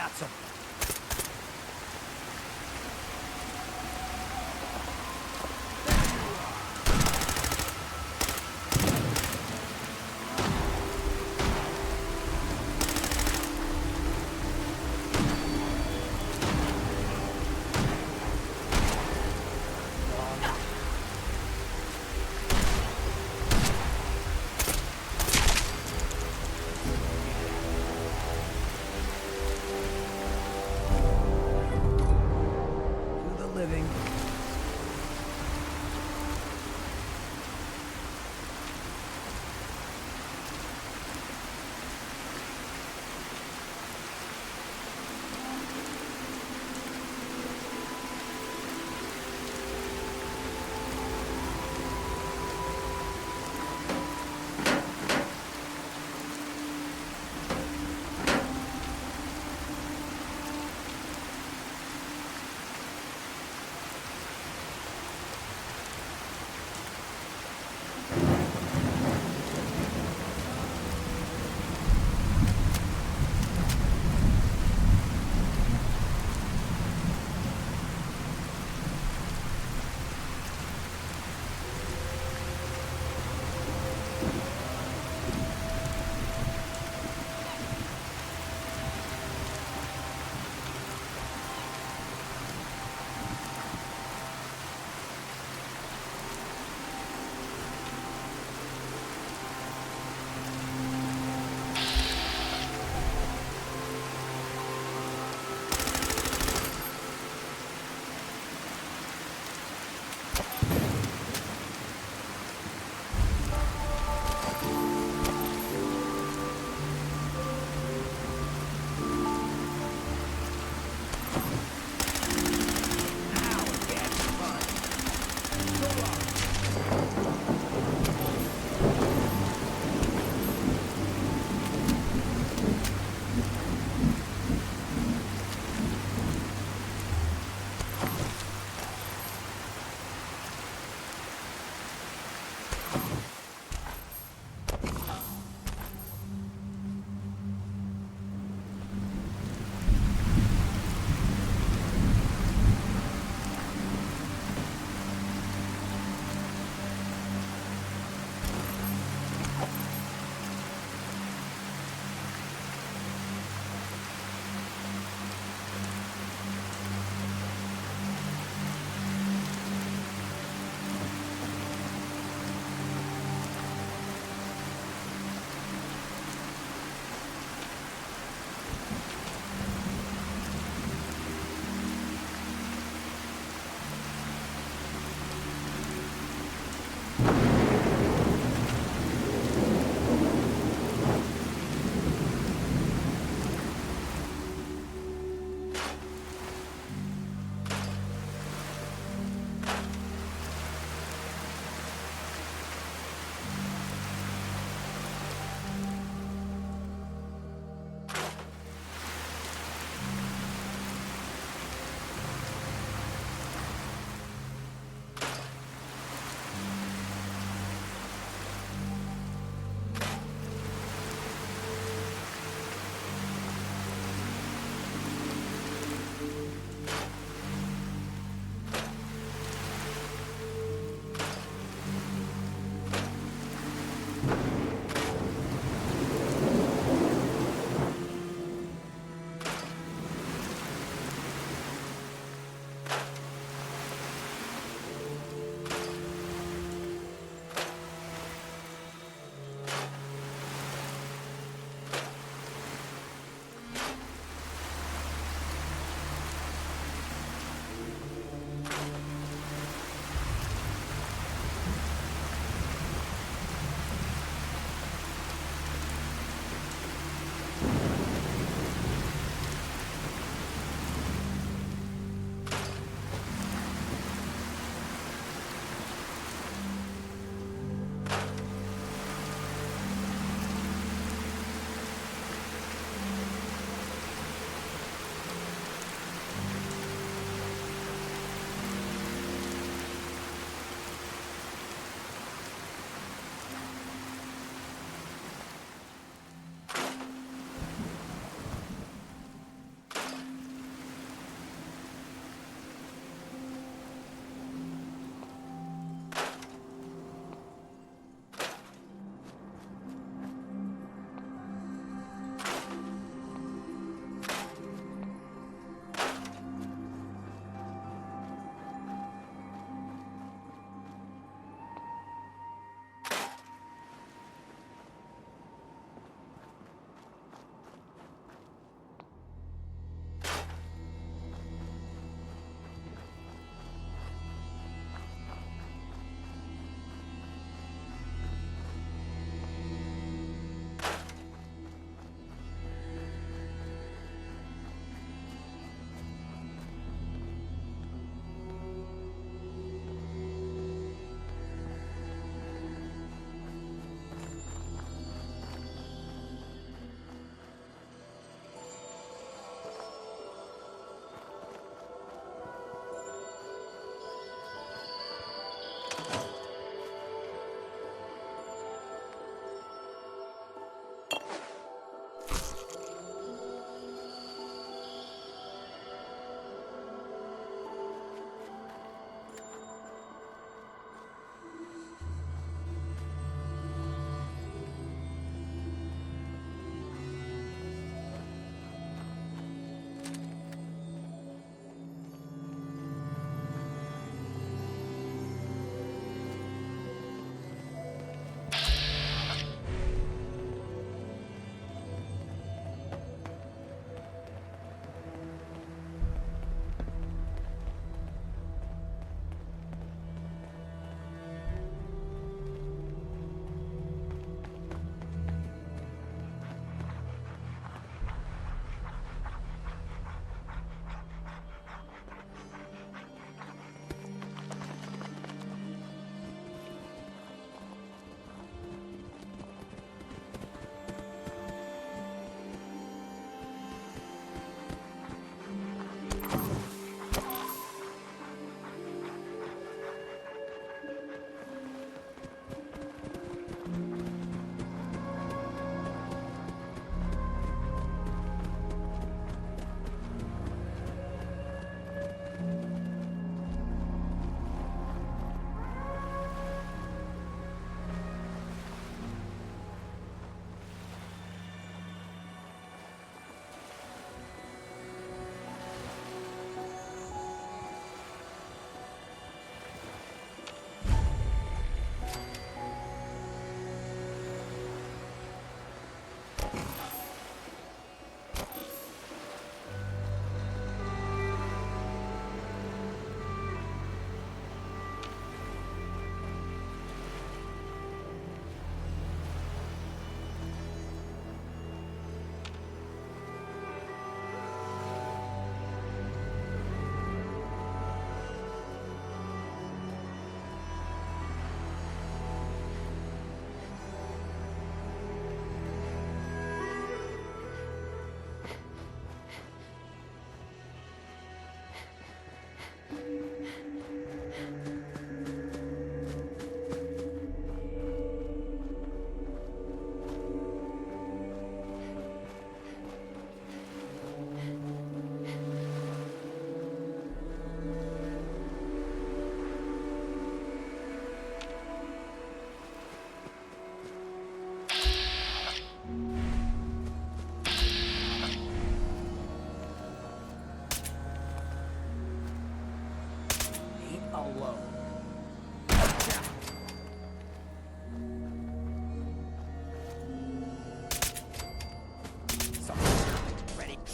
got some.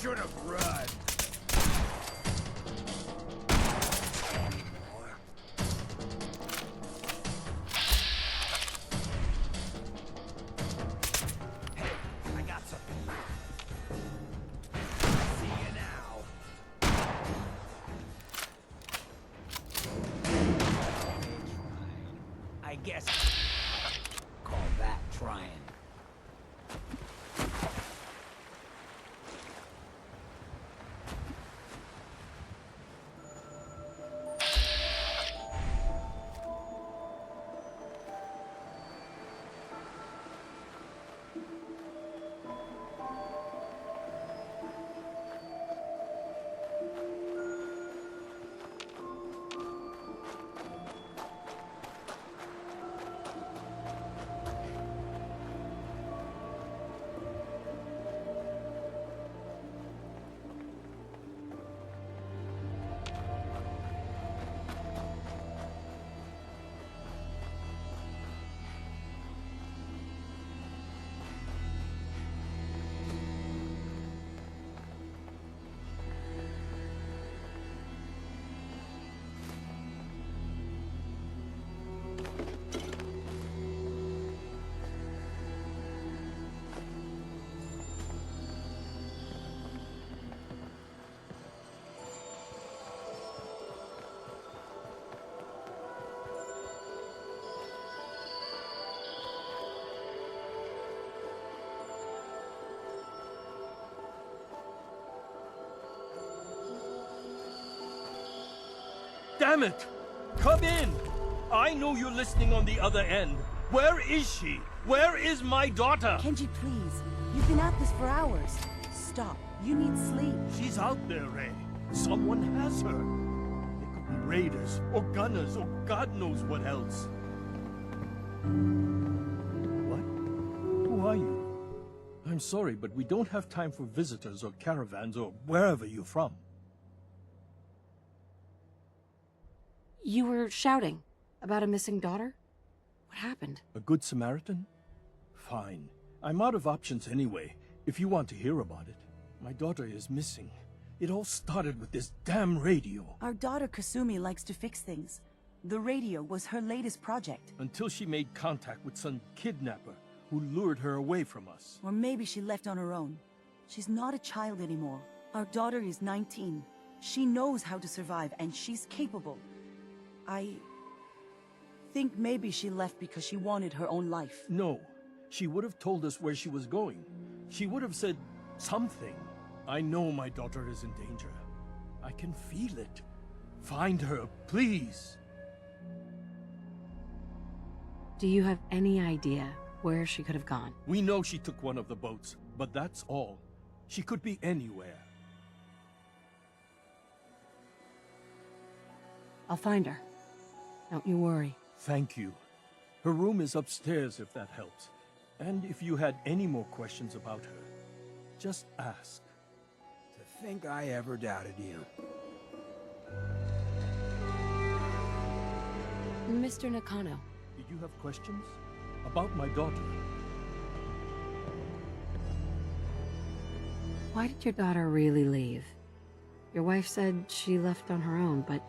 should have run. Hey, I got something. See you now. I guess call that trying. Damn it! Come in! I know you're listening on the other end. Where is she? Where is my daughter? Kenji, please. You've been at this for hours. Stop. You need sleep. She's out there, Ray. Someone has her. They could be raiders, or gunners, or God knows what else. What? Who are you? I'm sorry, but we don't have time for visitors or caravans or wherever you're from. You were shouting about a missing daughter? What happened? A good Samaritan? Fine. I'm out of options anyway, if you want to hear about it. My daughter is missing. It all started with this damn radio. Our daughter Kasumi likes to fix things. The radio was her latest project. Until she made contact with some kidnapper who lured her away from us. Or maybe she left on her own. She's not a child anymore. Our daughter is 19. She knows how to survive, and she's capable. I think maybe she left because she wanted her own life. No. She would have told us where she was going. She would have said something. I know my daughter is in danger. I can feel it. Find her, please. Do you have any idea where she could have gone? We know she took one of the boats, but that's all. She could be anywhere. I'll find her. Don't you worry. Thank you. Her room is upstairs if that helps. And if you had any more questions about her, just ask. To think I ever doubted you. Mr. Nakano. Did you have questions? About my daughter? Why did your daughter really leave? Your wife said she left on her own, but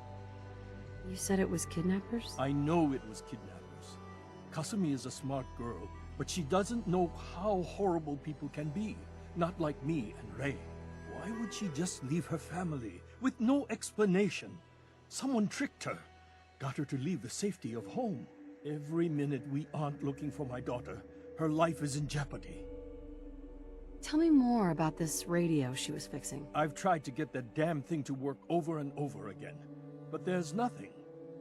you said it was kidnappers? I know it was kidnappers. Kasumi is a smart girl, but she doesn't know how horrible people can be. Not like me and Ray. Why would she just leave her family with no explanation? Someone tricked her. Got her to leave the safety of home. Every minute we aren't looking for my daughter, her life is in jeopardy. Tell me more about this radio she was fixing. I've tried to get that damn thing to work over and over again, but there's nothing.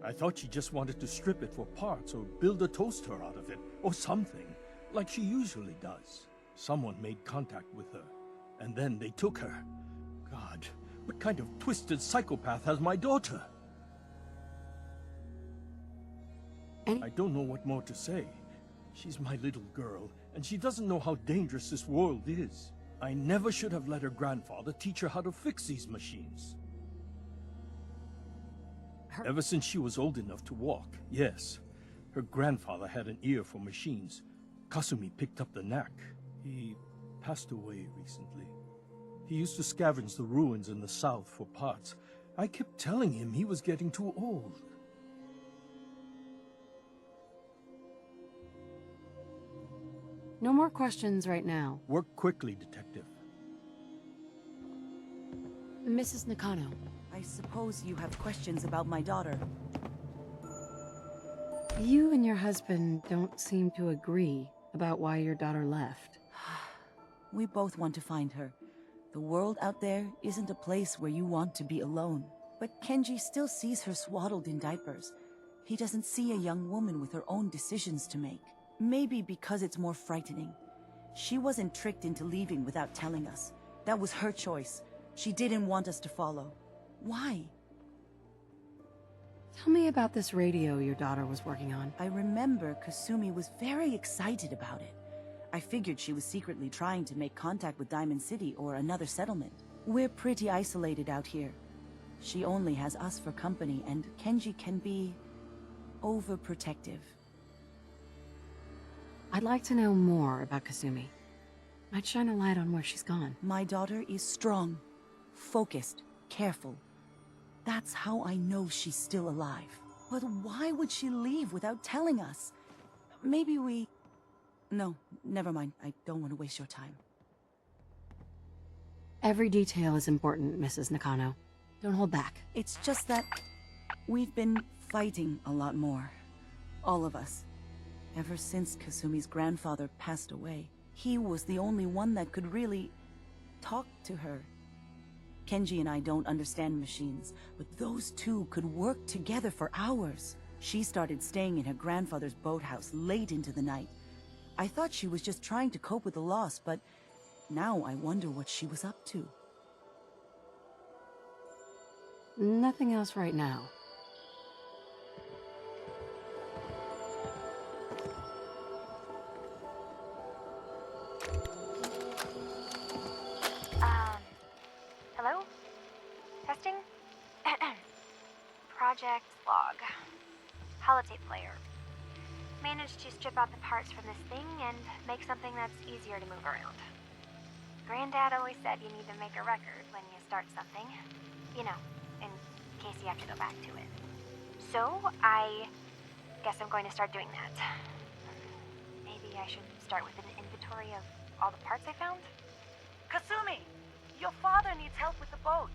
I thought she just wanted to strip it for parts or build a toaster out of it, or something, like she usually does. Someone made contact with her, and then they took her. God, what kind of twisted psychopath has my daughter? I don't know what more to say. She's my little girl, and she doesn't know how dangerous this world is. I never should have let her grandfather teach her how to fix these machines. Ever since she was old enough to walk, yes. Her grandfather had an ear for machines. Kasumi picked up the knack. He passed away recently. He used to scavenge the ruins in the south for parts. I kept telling him he was getting too old. No more questions right now. Work quickly, Detective. Mrs. Nakano, I suppose you have questions about my daughter. you and your husband don't seem to agree about why your daughter left. We both want to find her. The world out there isn't a place where you want to be alone. But Kenji still sees her swaddled in diapers. He doesn't see a young woman with her own decisions to make. Maybe because it's more frightening. She wasn't tricked into leaving without telling us. That was her choice. She didn't want us to follow. Why? Tell me about this radio your daughter was working on. I remember Kasumi was very excited about it. I figured she was secretly trying to make contact with Diamond City or another settlement. We're pretty isolated out here. She only has us for company, and Kenji can be overprotective. I'd like to know more about Kasumi. Might shine a light on where she's gone. My daughter is strong, focused, careful. That's how I know she's still alive. But why would she leave without telling us? Maybe we... No, never mind. I don't want to waste your time. Every detail is important, Mrs. Nakano. Don't hold back. It's just that we've been fighting a lot more. All of us. Ever since Kasumi's grandfather passed away. He was the only one that could really talk to her. Kenji and I don't understand machines, but those two could work together for hours. She started staying in her grandfather's boathouse late into the night. I thought she was just trying to cope with the loss, but now I wonder what she was up to. Nothing else right now. Hello? Testing? Project log. Holotape player. Managed to strip out the parts from this thing and make something that's easier to move around. Granddad always said you need to make a record when you start something. You know, in case you have to go back to it. So, I guess I'm going to start doing that. Maybe I should start with an inventory of all the parts I found? Kasumi! Your father needs help with the boat.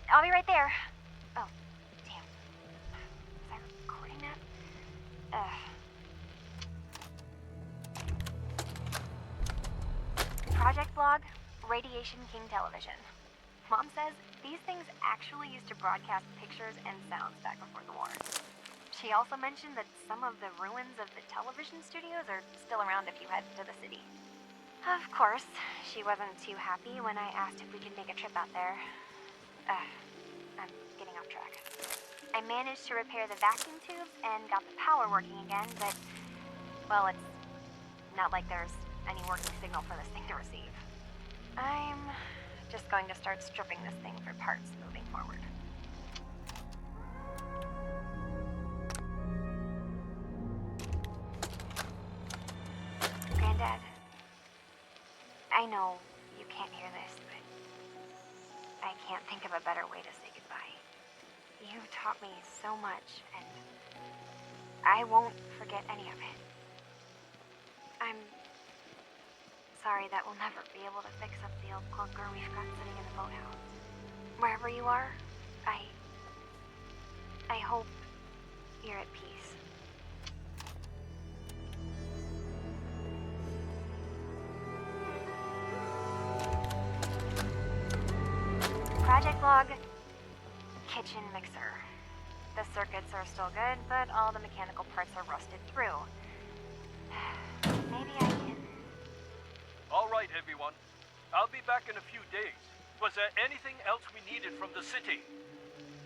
I'll be right there. Oh, damn. Was I recording that? Project Blog, Radiation King Television. Mom says these things actually used to broadcast pictures and sounds back before the war. She also mentioned that some of the ruins of the television studios are still around if you head to the city. Of course, she wasn't too happy when I asked if we could make a trip out there. I'm getting off track. I managed to repair the vacuum tubes and got the power working again, but, well, it's not like there's any working signal for this thing to receive. I'm just going to start stripping this thing for parts moving forward. Granddad, I know you can't hear this, but I can't think of a better way to say goodbye. You taught me so much, and I won't forget any of it. I'm sorry that we'll never be able to fix up the old clunker we've got sitting in the boathouse. Wherever you are, I hope you're at peace. Project log, kitchen mixer. The circuits are still good, but all the mechanical parts are rusted through. Maybe I can... All right, everyone. I'll be back in a few days. Was there anything else we needed from the city?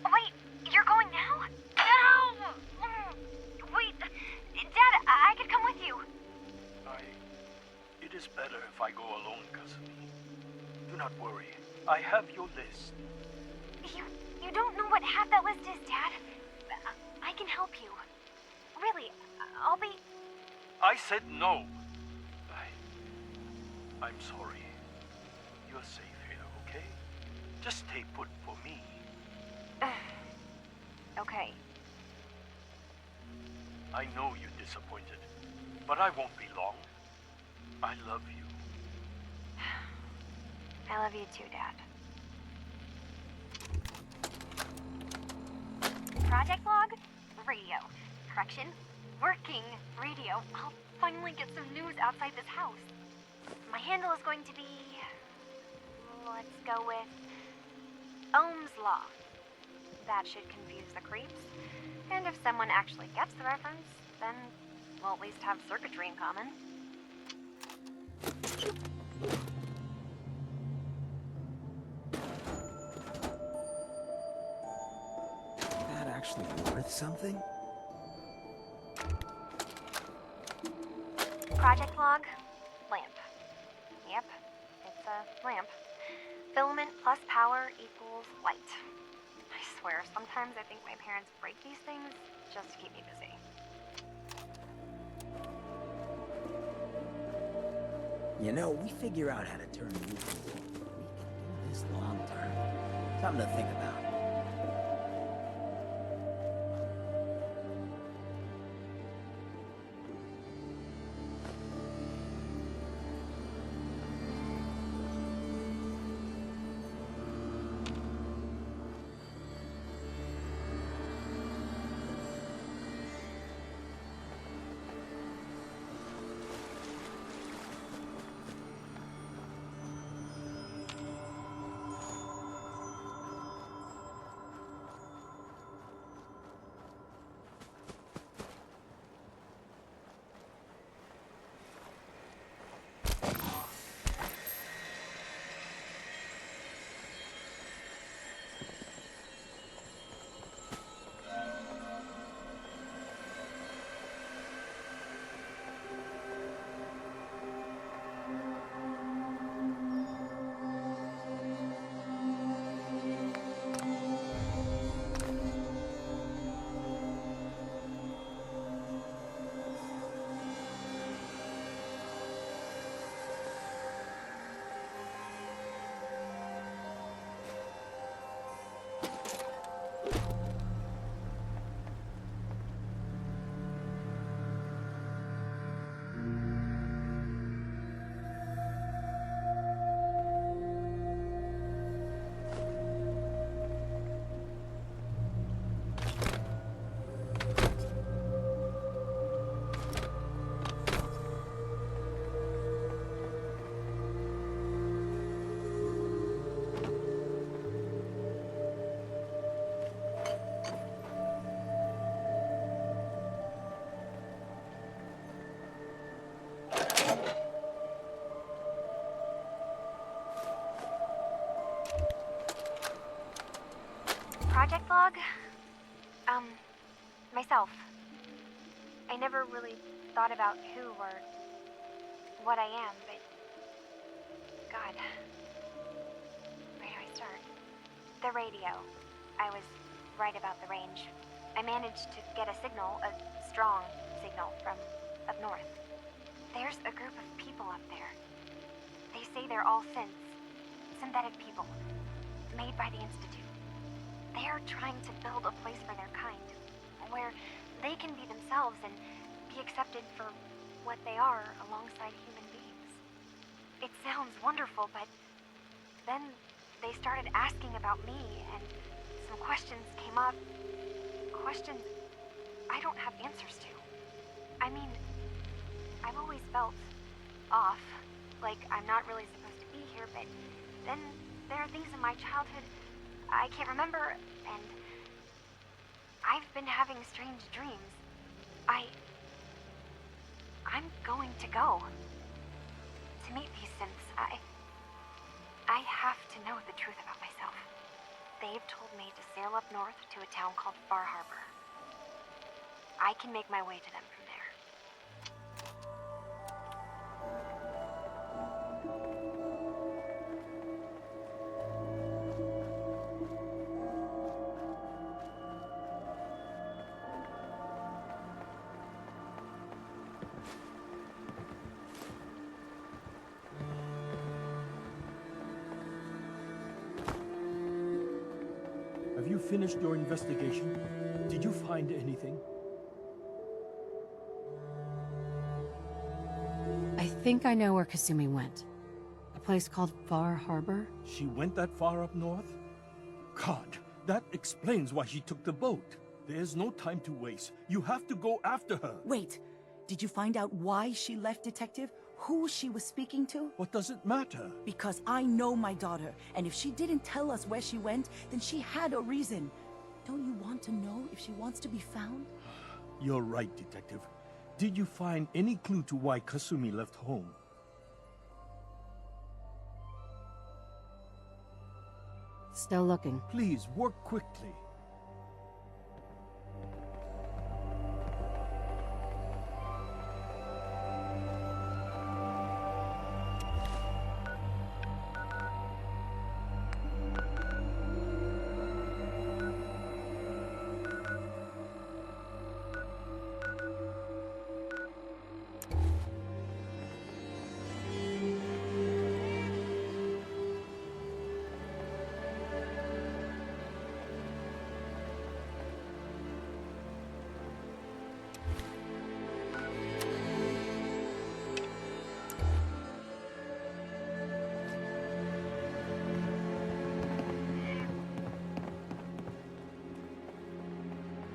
Wait, you're going now? No! Wait, Dad, I could come with you. It is better if I go alone, Kasumi. Do not worry. I have your list. You don't know what half that list is, Dad. I can help you. Really, I'll be... I said no. I'm sorry. You you're safe here, okay? Just stay put for me. Okay. I know you're disappointed, but I won't be long. I love you. I love you too, Dad. Project log? Radio. Correction. Working radio. I'll finally get some news outside this house. My handle is going to be... let's go with... Ohm's Law. That should confuse the creeps. And if someone actually gets the reference, then we'll at least have circuitry in common. That actually worth something? Project log, lamp. Yep, it's a lamp. Filament plus power equals light. I swear, sometimes I think my parents break these things just to keep me busy. You know, we figure out how to turn you cool. We can do this long term. Something to think about. Project log? Myself. I never really thought about who or what I am, but... God. Where do I start? The radio. I was right about the range. I managed to get a signal, a strong signal, from up north. There's a group of people up there. They say they're all synths. Synthetic people. Made by the Institute. They're trying to build a place for their kind, where they can be themselves and be accepted for what they are alongside human beings. It sounds wonderful, but then they started asking about me, and some questions came up. Questions I don't have answers to. I mean, I've always felt off, like I'm not really supposed to be here, but then there are things in my childhood I can't remember, and I've been having strange dreams. I'm going to go to meet these synths. I have to know the truth about myself. They've told me to sail up north to a town called Harbour. I can make my way to them from there. Have you finished your investigation? Did you find anything? I think I know where Kasumi went. A place called Far Harbor? She went that far up north? God, that explains why she took the boat. There's no time to waste. You have to go after her. Wait, did you find out why she left, Detective? Who she was speaking to? What does it matter? Because I know my daughter, and if she didn't tell us where she went, then she had a reason. Don't you want to know if she wants to be found? You're right, Detective. Did you find any clue to why Kasumi left home? Still looking. Please, work quickly.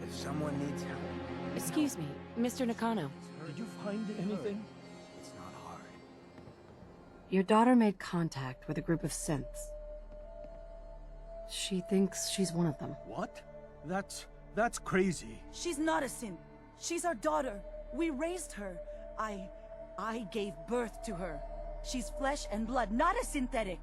If someone needs help, Excuse me, Mr. Nakano. Did you find anything? it's not hard. Your daughter made contact with a group of synths. She thinks she's one of them. What? That's crazy. She's not a synth. She's our daughter. We raised her. I gave birth to her. She's flesh and blood, not a synthetic.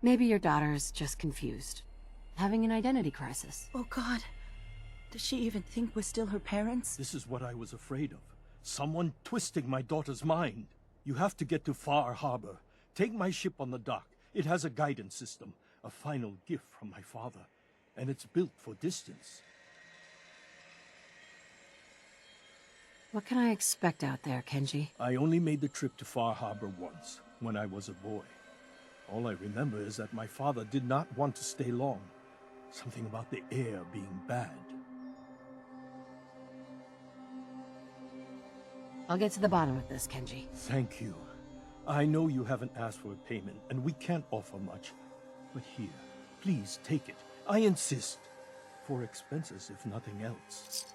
Maybe your daughter's just confused. Having an identity crisis. Oh God. Does she even think we're still her parents? This is what I was afraid of. Someone twisting my daughter's mind. You have to get to Far Harbor. Take my ship on the dock. It has a guidance system, a final gift from my father, and it's built for distance. What can I expect out there, Kenji? I only made the trip to Far Harbor once, when I was a boy. All I remember is that my father did not want to stay long. Something about the air being bad. I'll get to the bottom of this, Kenji. Thank you. I know you haven't asked for a payment, and we can't offer much. But here, please take it. I insist. For expenses, if nothing else.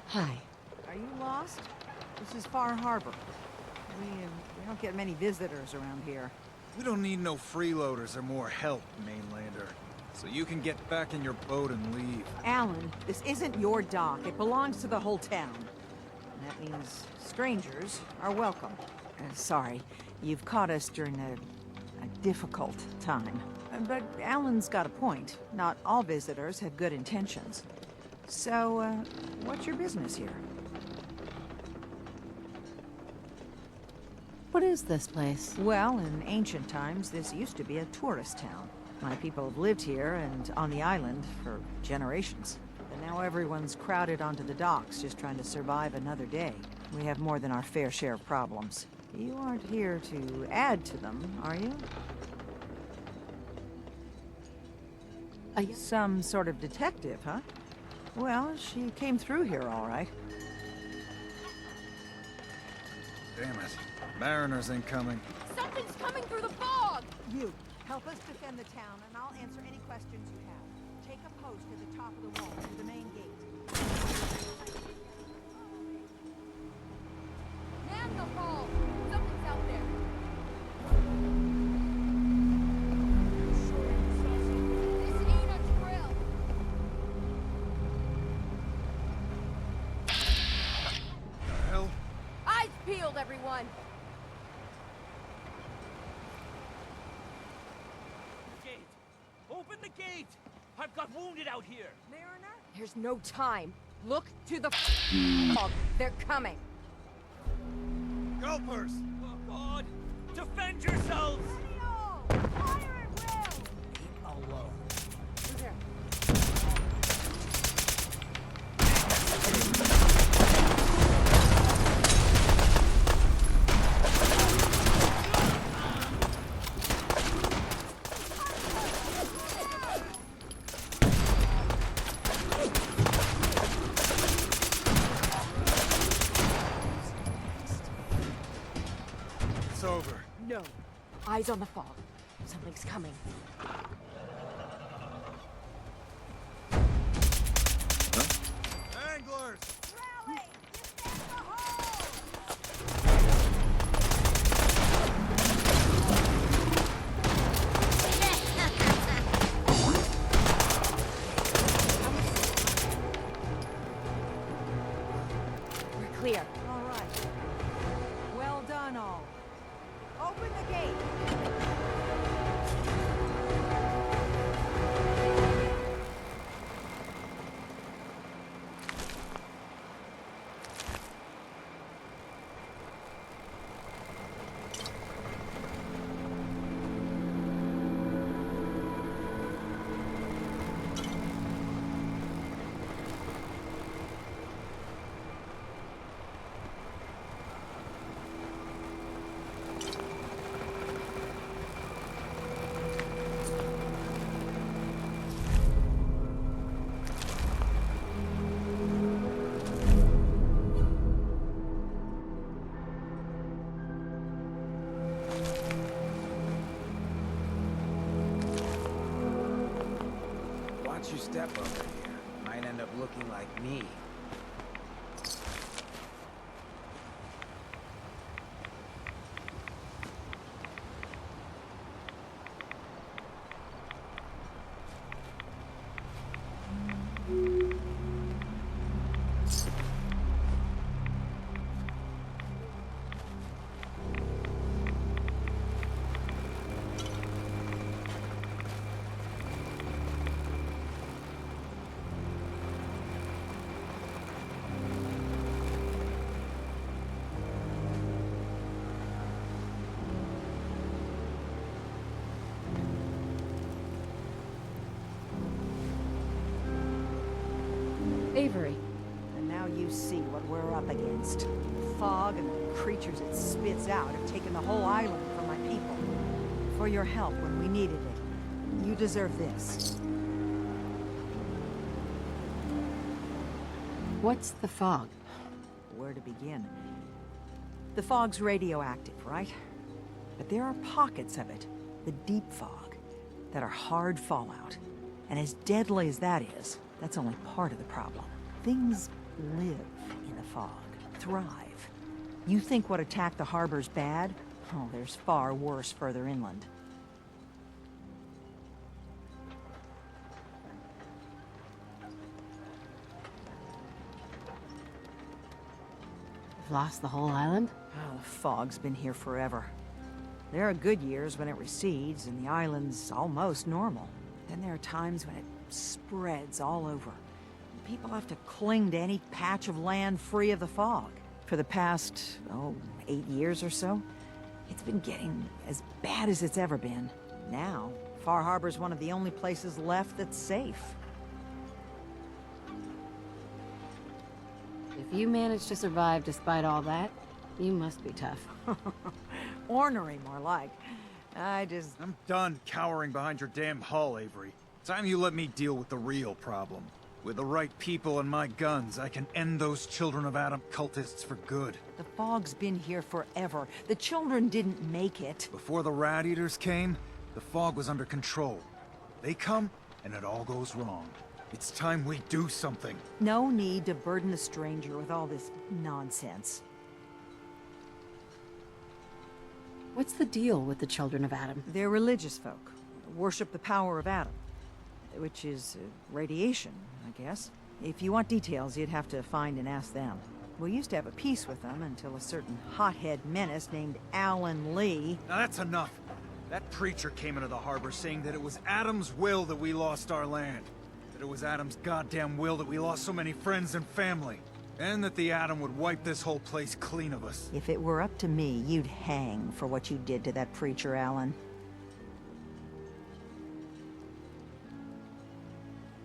Hi. Are you lost? This is Far Harbor. We don't get many visitors around here. We don't need no freeloaders or more help, mainlander. So you can get back in your boat and leave. Alan, this isn't your dock. It belongs to the whole town. And that means strangers are welcome. Sorry, you've caught us during a difficult time. But Alan's got a point. Not all visitors have good intentions. So, what's your business here? What is this place? Well, in ancient times, this used to be a tourist town. My people have lived here and on the island for generations. But now everyone's crowded onto the docks, just trying to survive another day. We have more than our fair share of problems. You aren't here to add to them, are you? Some sort of detective, huh? Well, she came through here all right. Damn it. Mariners incoming. Something's coming through the fog! You, help us defend the town, and I'll answer any questions you have. Take a post at the top of the wall, near the main gate. Man the hall! Something's out there! This ain't a drill! The hell? Eyes peeled, everyone! Gate! Open the gate! I've got wounded out here! Mariner? There's no time. Look to the fog. They're coming. Gulpers! Oh God! Defend yourselves! Alone. It's over. No. Eyes on the fog. Something's coming. Anglers! We're clear. All right. Well done, all. Open the gate. Watch your step over here. Might end up looking like me. Avery. And now you see what we're up against. Fog and the creatures it spits out have taken the whole island from my people. For your help when we needed it. You deserve this. What's the fog? Where to begin? The fog's radioactive, right? But there are pockets of it, the deep fog, that are hard fallout. And as deadly as that is, that's only part of the problem. Things live in the fog, thrive. You think what attacked the harbor's bad? Oh, there's far worse further inland. You've lost the whole island? Oh, the fog's been here forever. There are good years when it recedes and the island's almost normal. Then there are times when it spreads all over. People have to cling to any patch of land free of the fog. For the past, 8 years or so, it's been getting as bad as it's ever been. Now, Far Harbor's one of the only places left that's safe. If you managed to survive despite all that, you must be tough. Ornery, more like. I'm done cowering behind your damn hull, Avery. Time you let me deal with the real problem. With the right people and my guns, I can end those Children of Adam cultists for good. The fog's been here forever. The children didn't make it. Before the Rat Eaters came, the fog was under control. They come, and it all goes wrong. It's time we do something. No need to burden the stranger with all this nonsense. What's the deal with the Children of Adam? They're religious folk. Worship the power of Adam. Which is radiation, I guess. If you want details, you'd have to find and ask them. We used to have a peace with them until a certain hothead menace named Alan Lee... Now that's enough. That preacher came into the harbor saying that it was Adam's will that we lost our land. That it was Adam's goddamn will that we lost so many friends and family. And that the Atom would wipe this whole place clean of us. If it were up to me, you'd hang for what you did to that preacher, Alan.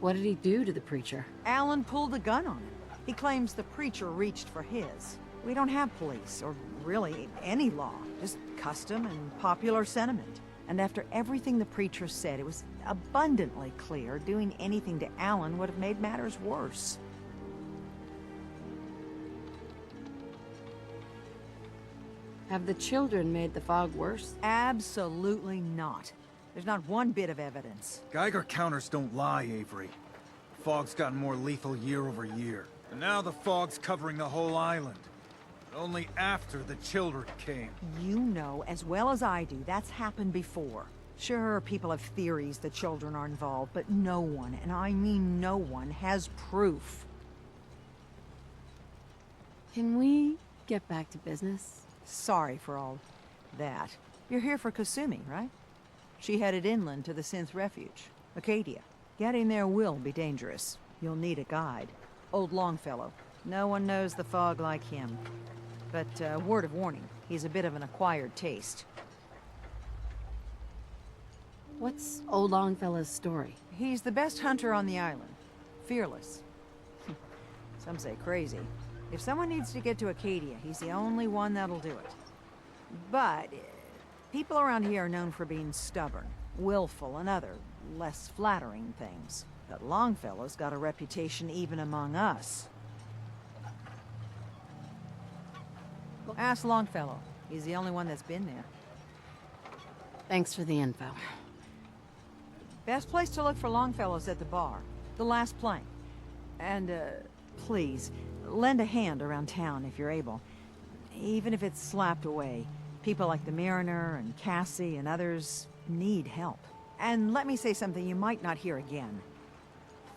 What did he do to the preacher? Alan pulled a gun on him. He claims the preacher reached for his. We don't have police, or really any law. Just custom and popular sentiment. And after everything the preacher said, it was abundantly clear doing anything to Alan would have made matters worse. Have the children made the fog worse? Absolutely not. There's not one bit of evidence. Geiger counters don't lie, Avery. The fog's gotten more lethal year over year. And now the fog's covering the whole island. But only after the children came. You know as well as I do that's happened before. Sure, people have theories the children are involved, but no one, and I mean no one, has proof. Can we get back to business? Sorry for all that. You're here for Kasumi, right? She headed inland to the Synth Refuge, Acadia. Getting there will be dangerous. You'll need a guide. Old Longfellow. No one knows the fog like him. But, word of warning, he's a bit of an acquired taste. What's Old Longfellow's story? He's the best hunter on the island. Fearless. Some say crazy. If someone needs to get to Acadia, he's the only one that'll do it. But people around here are known for being stubborn, willful, and other, less flattering things. But Longfellow's got a reputation even among us. Ask Longfellow. He's the only one that's been there. Thanks for the info. Best place to look for Longfellow's at the bar. The last plank. And, please, lend a hand around town if you're able. Even if it's slapped away. People like the Mariner and Cassie and others need help. And let me say something you might not hear again.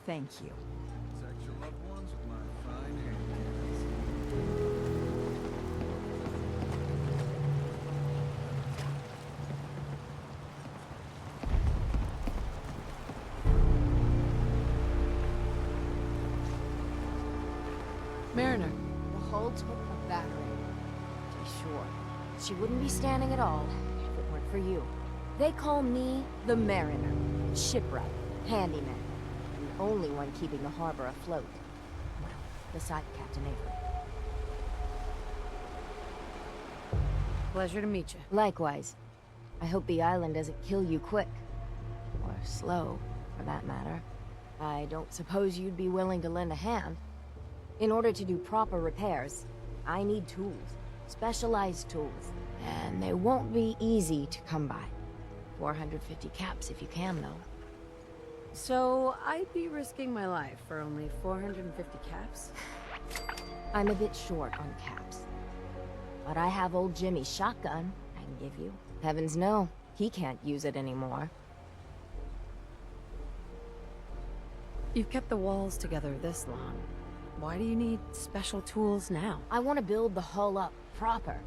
Thank you. Protect your loved ones with my fine hand. Mariner. The hull took a battering. To be sure, she wouldn't be standing at all if it weren't for you. They call me the Mariner, shipwright, handyman, and the only one keeping the harbor afloat. Well, beside Captain Avery. Pleasure to meet you. Likewise. I hope the island doesn't kill you quick. Or slow, for that matter. I don't suppose you'd be willing to lend a hand. In order to do proper repairs, I need tools. Specialized tools. And they won't be easy to come by. 450 caps if you can, though. So, I'd be risking my life for only 450 caps? I'm a bit short on caps. But I have old Jimmy's shotgun, and can give you. Heavens no, he can't use it anymore. You've kept the walls together this long. Why do you need special tools now? I want to build the hull up, proper.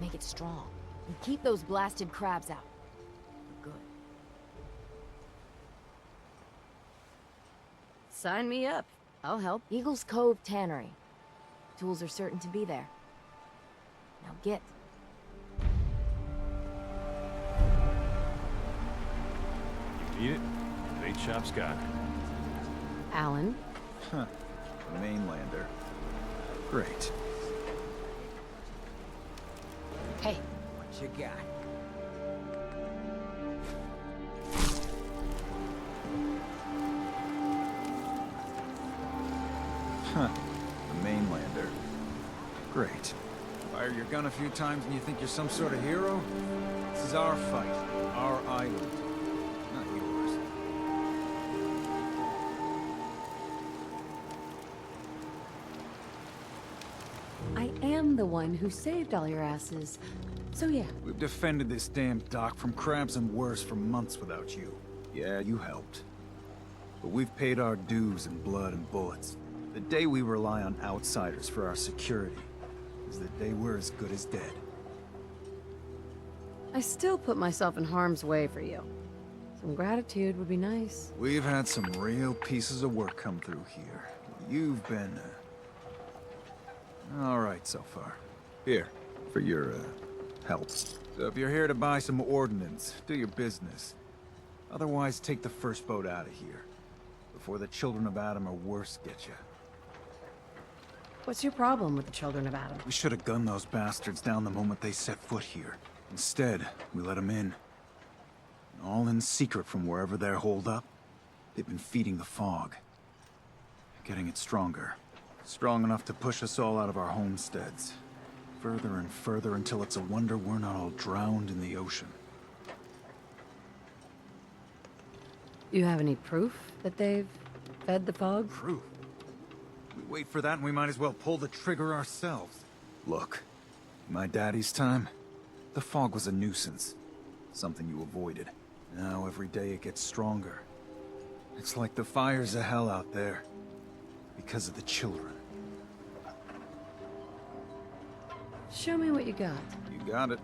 Make it strong. And keep those blasted crabs out. Good. Sign me up. I'll help. Eagle's Cove Tannery. Tools are certain to be there. Now get. You need it? Bait shop's got it. Alan? Huh. Mainlander. Great. Hey, what you got? Huh. A Mainlander. Great. Fire your gun a few times and you think you're some sort of hero? This is our fight. Our island. Not yours. I am the one who saved all your asses. So yeah. We've defended this damn dock from crabs and worse for months without you. Yeah, you helped. But we've paid our dues in blood and bullets. The day we rely on outsiders for our security is the day we're as good as dead. I still put myself in harm's way for you. Some gratitude would be nice. We've had some real pieces of work come through here. You've been, all right so far. Here, for your, help. So if you're here to buy some ordnance, do your business. Otherwise, take the first boat out of here. Before the children of Adam or worse get you. What's your problem with the Children of Adam? We should have gunned those bastards down the moment they set foot here. Instead, we let them in. All in secret from wherever they're holed up. They've been feeding the fog. Getting it stronger. Strong enough to push us all out of our homesteads. Further and further until it's a wonder we're not all drowned in the ocean. You have any proof that they've fed the fog? Proof? We wait for that and we might as well pull the trigger ourselves. Look, in my daddy's time, the fog was a nuisance. Something you avoided. Now every day it gets stronger. It's like the fires of hell out there. Because of the children. Show me what you got. You got it.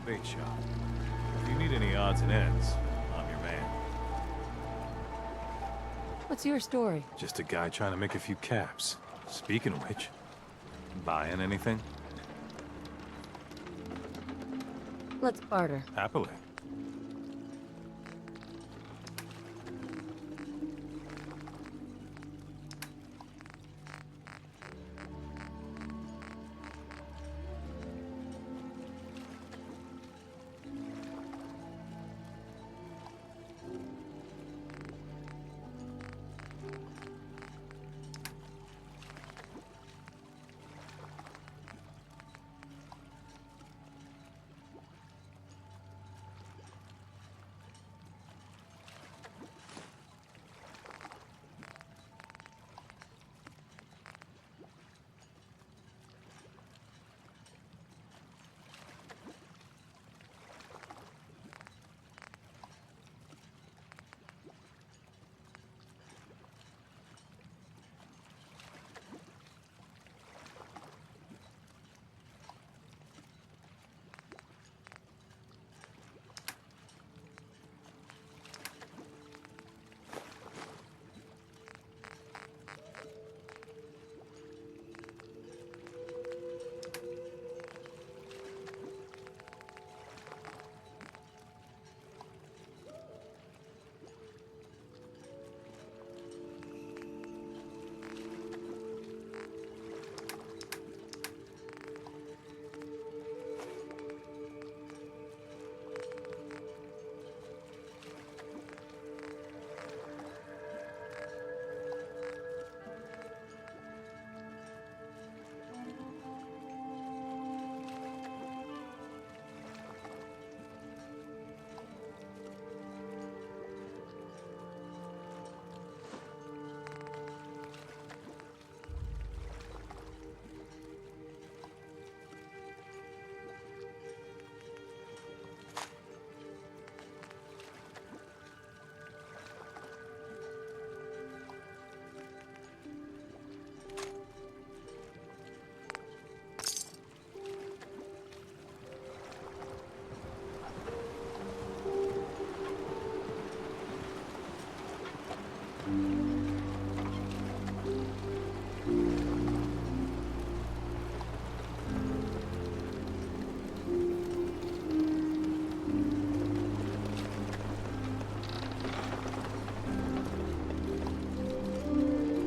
bait shop. If you need any odds and ends, I'm your man. What's your story? Just a guy trying to make a few caps. Speaking of which, buying anything? Let's barter. Happily.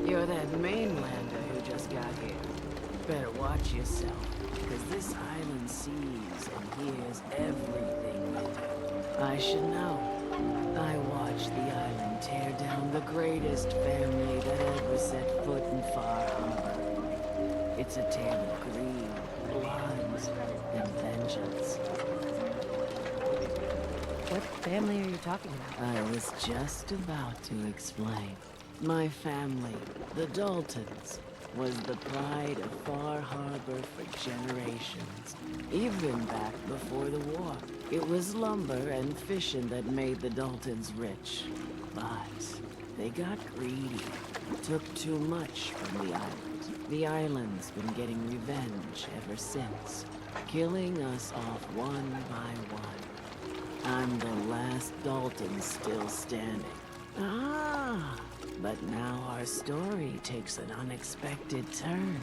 You're that mainlander who just got here. Better watch yourself, because this island sees and hears everything you do. I should know. I watched the island tear down the greatest family that ever set foot in Far Harbor. It's a tale of greed, blood, and vengeance. What family are you talking about? I was just about to explain. My family, the Daltons, was the pride of Far Harbor for generations, even back before the war. It was lumber and fishing that made the Daltons rich. But they got greedy, took too much from the island. The island's been getting revenge ever since, killing us off one by one. I'm the last Dalton still standing. But now our story takes an unexpected turn.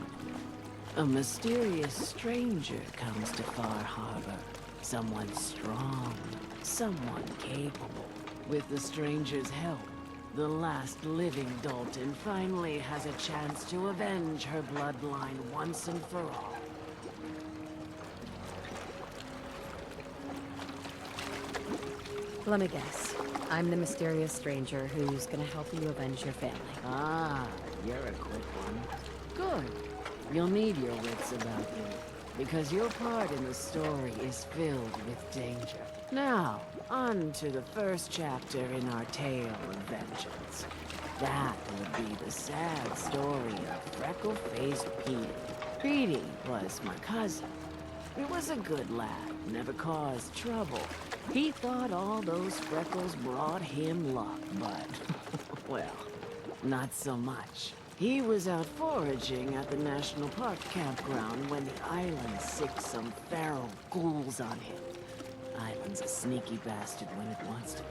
A mysterious stranger comes to Far Harbor. Someone strong, someone capable. With the stranger's help, the last living Dalton finally has a chance to avenge her bloodline once and for all. Let me guess. I'm the mysterious stranger who's gonna help you avenge your family. Ah, you're a quick one. Good. You'll need your wits about you, because your part in the story is filled with danger. Now, on to the first chapter in our tale of vengeance. That would be the sad story of freckle-faced Petey. Petey was my cousin. He was a good lad, never caused trouble. He thought all those freckles brought him luck, but, well, not so much. He was out foraging at the National Park campground when the island sicked some feral ghouls on him. Island's a sneaky bastard when it wants to be.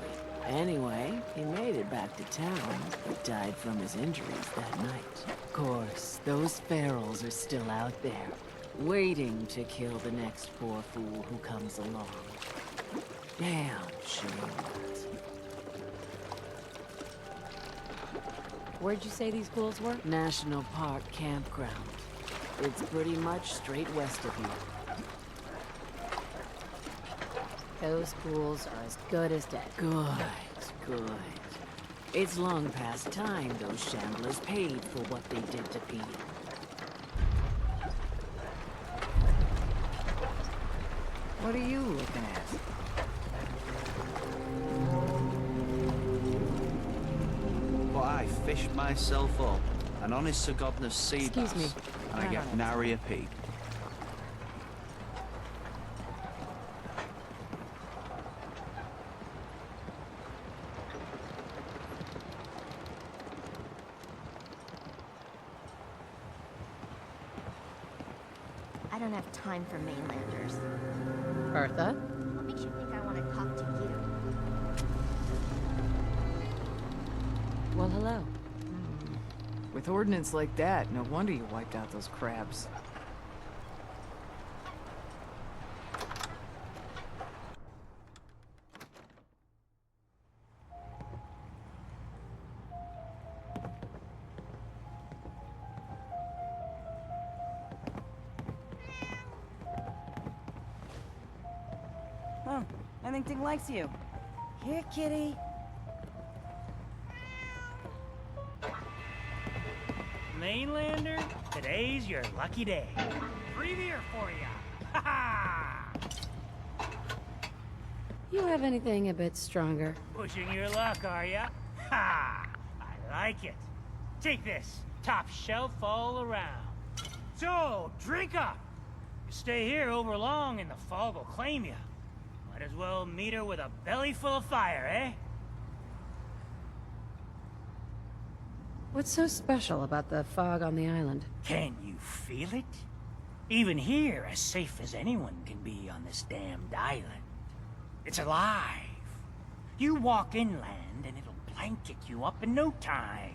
Anyway, he made it back to town, but died from his injuries that night. Of course, those ferals are still out there, waiting to kill the next poor fool who comes along. Damn shame. Where'd you say these pools were? National Park Campground. It's pretty much straight west of here. Those pools are as good as dead. Good, good. It's long past time those shamblers paid for what they did to Pete. What are you looking at? But I fished myself up an honest to goodness sea Excuse bass, me. and I get nary a peep. I don't have time for mainlanders. Bertha? What makes you think I want to talk to you? Well, hello. With ordnance like that, no wonder you wiped out those crabs. Oh, I think Ting likes you. Here, kitty. Mainlander, today's your lucky day. Free beer for ya. Ha ha! You have anything a bit stronger? Pushing your luck, are ya? Ha! I like it. Take this, top shelf all around. So, drink up. You stay here over long and the fog will claim you. Might as well meet her with a belly full of fire, eh? What's so special about the fog on the island? Can you feel it? Even here, as safe as anyone can be on this damned island. It's alive. You walk inland and it'll blanket you up in no time.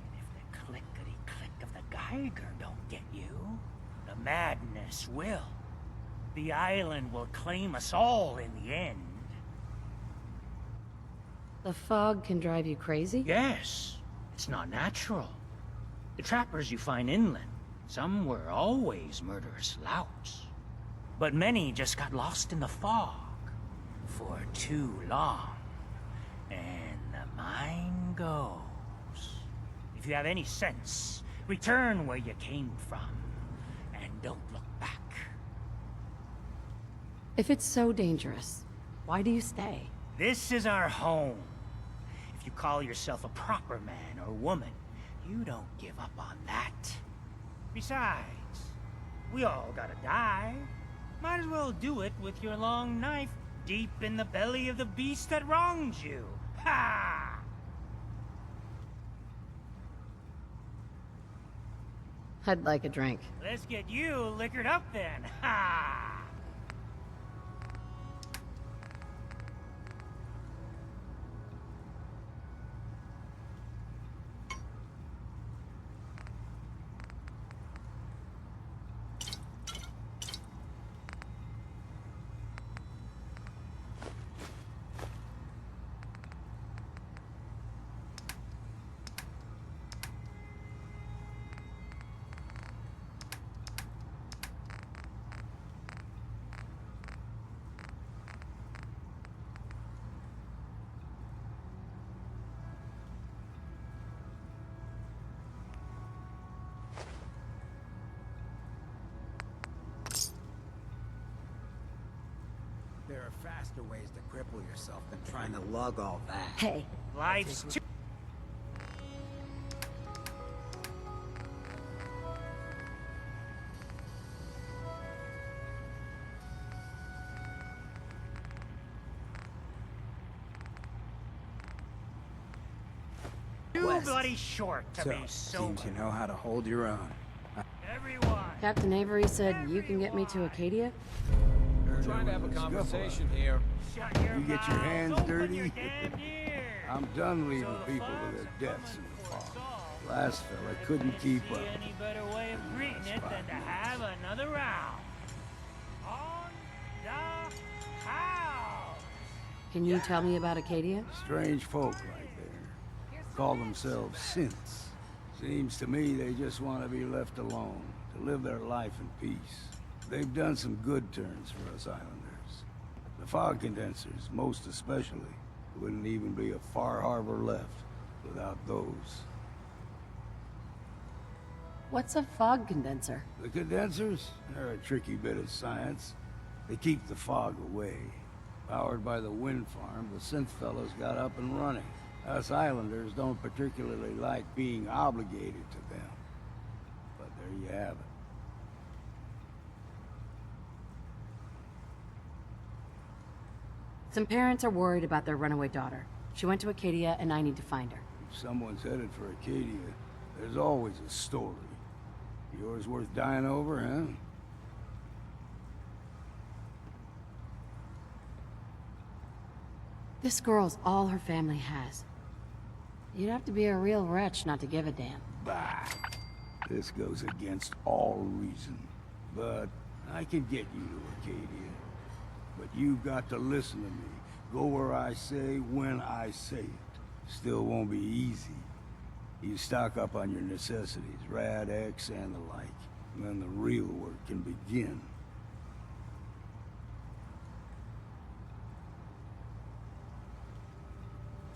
And if the clickety-click of the Geiger don't get you, the madness will. The island will claim us all in the end. The fog can drive you crazy? Yes. It's not natural. The trappers you find inland, some were always murderous louts. But many just got lost in the fog for too long. And the mind goes. If you have any sense, return where you came from, and don't look back. If it's so dangerous, why do you stay? This is our home. If you call yourself a proper man or woman, you don't give up on that. Besides, we all gotta die. Might as well do it with your long knife deep in the belly of the beast that wrongs you. Ha! I'd like a drink. Let's get you liquored up then. Ha! There are faster ways to cripple yourself than trying to lug all that. Hey. Life's too... too West. bloody short to So, be sober. seems you know how to hold your own. Everyone. Captain Avery said you can get me to Acadia? trying to have a conversation here. Shut your You get your mouth. hands Open dirty? your damned ears. I'm done leaving So the people fog's to their deaths in coming the for fog. us all. Last fella couldn't keep up. See any better way of greeting it than to have another round? On the house. Can you tell me about Acadia? Strange folk right there. Call themselves synths. Seems to me they just want to be left alone, to live their life in peace. They've done some good turns for us islanders. The fog condensers, most especially, wouldn't even be a Far Harbor left without those. What's a fog condenser? The condensers? They're a tricky bit of science. They keep the fog away. Powered by the wind farm, the synth fellows got up and running. Us islanders don't particularly like being obligated to them. But there you have it. Some parents are worried about their runaway daughter. She went to Acadia, and I need to find her. If someone's headed for Acadia, there's always a story. Yours worth dying over, huh? This girl's all her family has. You'd have to be a real wretch not to give a damn. Bah. This goes against all reason. But I can get you to Acadia. But you've got to listen to me. Go where I say, when I say it. Still won't be easy. You stock up on your necessities, Rad X and the like. And then the real work can begin.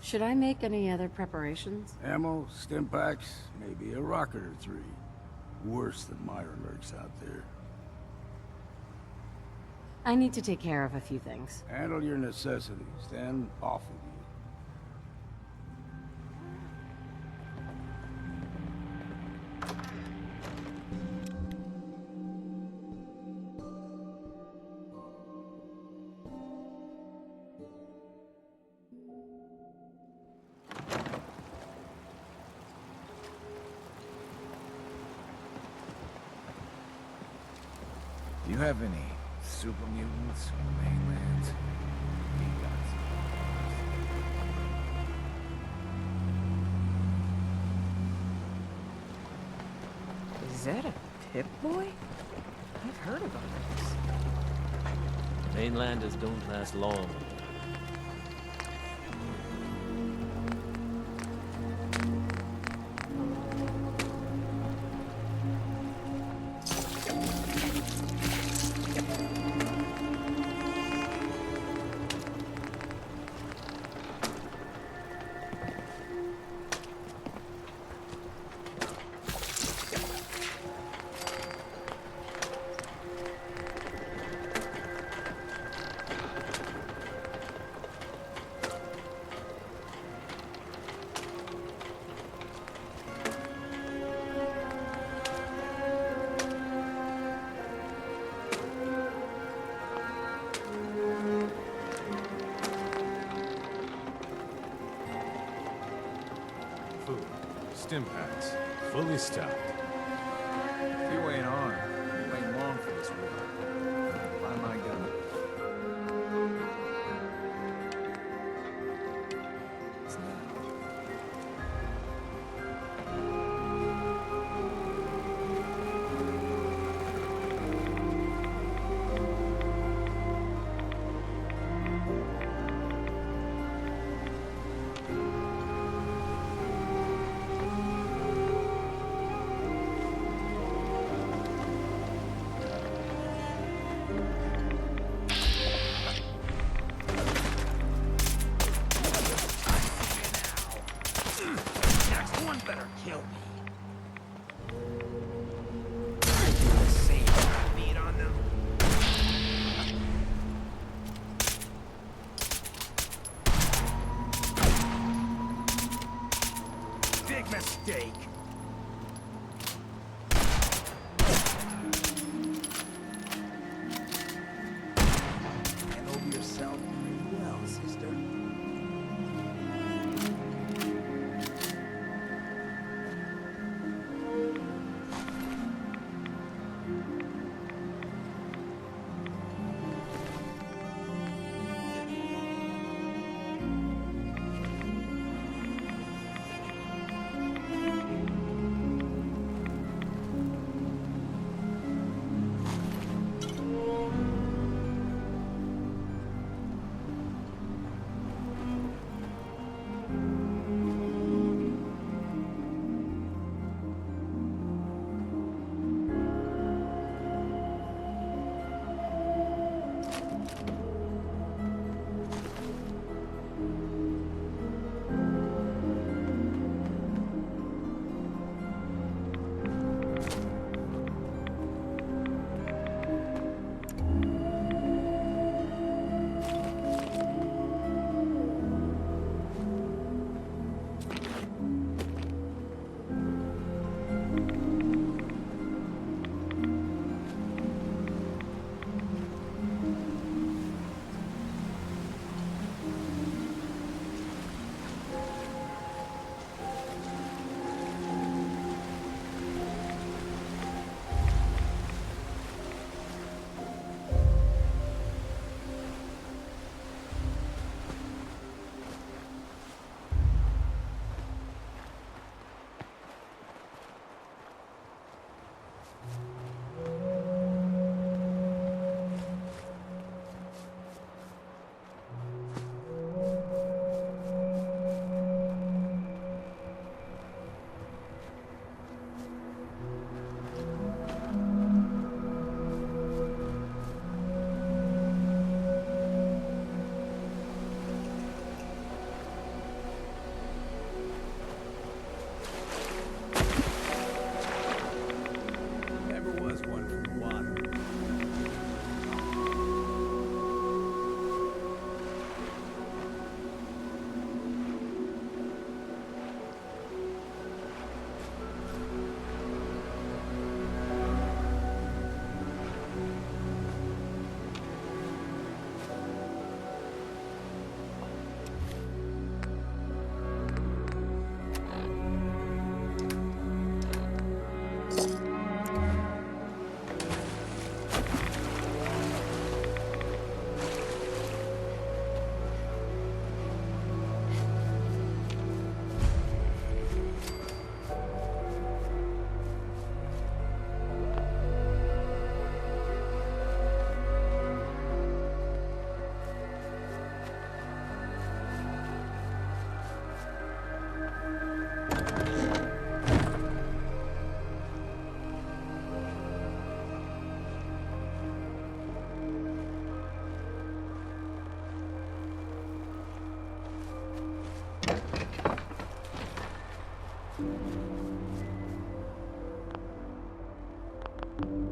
Should I make any other preparations? Ammo, stim packs, maybe a rocket or three. Worse than Myra lurks out there. I need to take care of a few things. Handle your necessities, then off with you. Do you have any super mutants on the mainland? We got some. Is that a Pip-Boy? I've heard about this. Mainlanders don't last long. Food, stim packs, fully stocked. If you ain't armed, you ain't long for this war. Buy my gun. It's now. you.